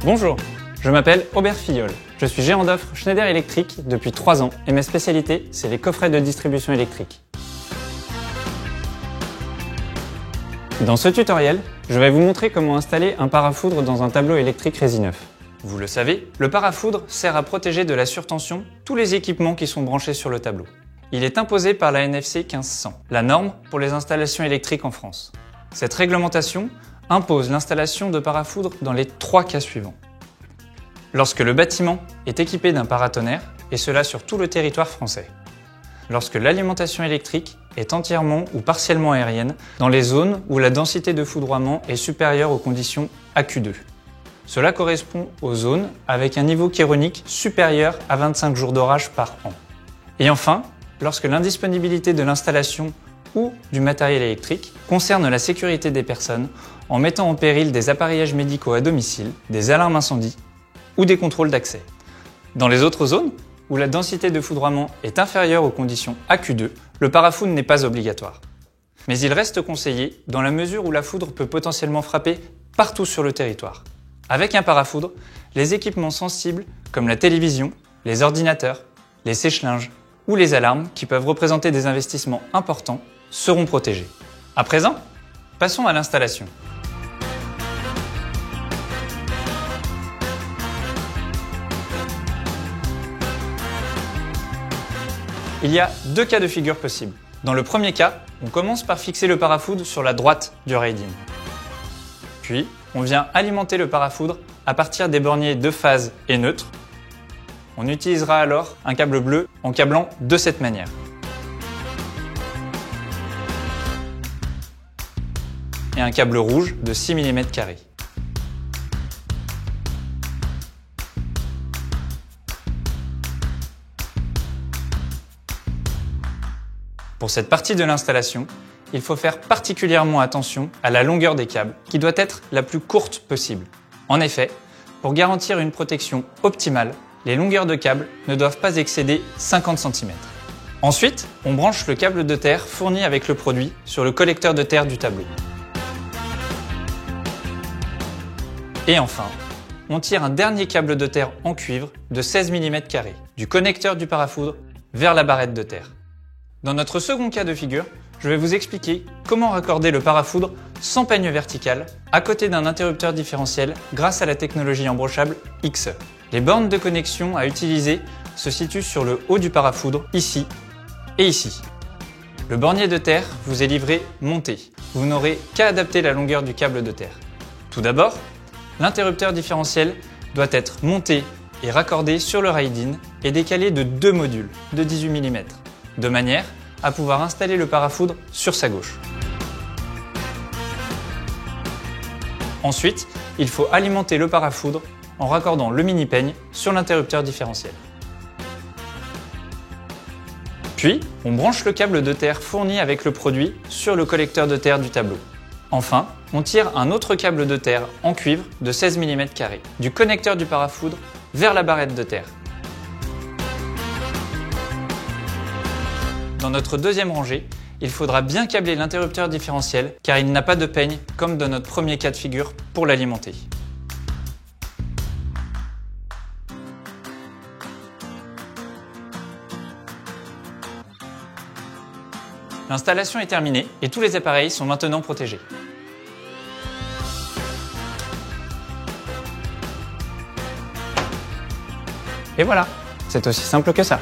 Bonjour, je m'appelle Aubert Filleul. Je suis gérant d'offre Schneider Electric depuis 3 ans et ma spécialité, c'est les coffrets de distribution électrique. Dans ce tutoriel, je vais vous montrer comment installer un parafoudre dans un tableau électrique Rési9. Vous le savez, le parafoudre sert à protéger de la surtension tous les équipements qui sont branchés sur le tableau. Il est imposé par la NFC 1500, la norme pour les installations électriques en France. Cette réglementation impose l'installation de parafoudres dans les 3 cas suivants. Lorsque le bâtiment est équipé d'un paratonnerre, et cela sur tout le territoire français. Lorsque l'alimentation électrique est entièrement ou partiellement aérienne, dans les zones où la densité de foudroiement est supérieure aux conditions AQ2. Cela correspond aux zones avec un niveau chironique supérieur à 25 jours d'orage par an. Et enfin, lorsque l'indisponibilité de l'installation ou du matériel électrique concerne la sécurité des personnes en mettant en péril des appareillages médicaux à domicile, des alarmes incendie ou des contrôles d'accès. Dans les autres zones, où la densité de foudroiement est inférieure aux conditions AQ2, le parafoudre n'est pas obligatoire. Mais il reste conseillé dans la mesure où la foudre peut potentiellement frapper partout sur le territoire. Avec un parafoudre, les équipements sensibles comme la télévision, les ordinateurs, les sèche-linges ou les alarmes qui peuvent représenter des investissements importants seront protégés. À présent, passons à l'installation. Il y a 2 cas de figure possibles. Dans le premier cas, on commence par fixer le parafoudre sur la droite du rail-in. Puis, on vient alimenter le parafoudre à partir des borniers de phase et neutre. On utilisera alors un câble bleu en câblant de cette manière. Et un câble rouge de 6 mm². Pour cette partie de l'installation, il faut faire particulièrement attention à la longueur des câbles, qui doit être la plus courte possible. En effet, pour garantir une protection optimale, les longueurs de câbles ne doivent pas excéder 50 cm. Ensuite, on branche le câble de terre fourni avec le produit sur le collecteur de terre du tableau. Et enfin, on tire un dernier câble de terre en cuivre de 16 mm² du connecteur du parafoudre vers la barrette de terre. Dans notre second cas de figure, je vais vous expliquer comment raccorder le parafoudre sans peigne verticale à côté d'un interrupteur différentiel grâce à la technologie embrochable XE. Les bornes de connexion à utiliser se situent sur le haut du parafoudre, ici et ici. Le bornier de terre vous est livré monté. Vous n'aurez qu'à adapter la longueur du câble de terre. Tout d'abord, l'interrupteur différentiel doit être monté et raccordé sur le rail-in et décalé de 2 modules de 18 mm. de manière à pouvoir installer le parafoudre sur sa gauche. Ensuite, il faut alimenter le parafoudre en raccordant le mini-peigne sur l'interrupteur différentiel. Puis, on branche le câble de terre fourni avec le produit sur le collecteur de terre du tableau. Enfin, on tire un autre câble de terre en cuivre de 16 mm² du connecteur du parafoudre vers la barrette de terre. Dans notre deuxième rangée, il faudra bien câbler l'interrupteur différentiel car il n'a pas de peigne comme dans notre premier cas de figure pour l'alimenter. L'installation est terminée et tous les appareils sont maintenant protégés. Et voilà, c'est aussi simple que ça.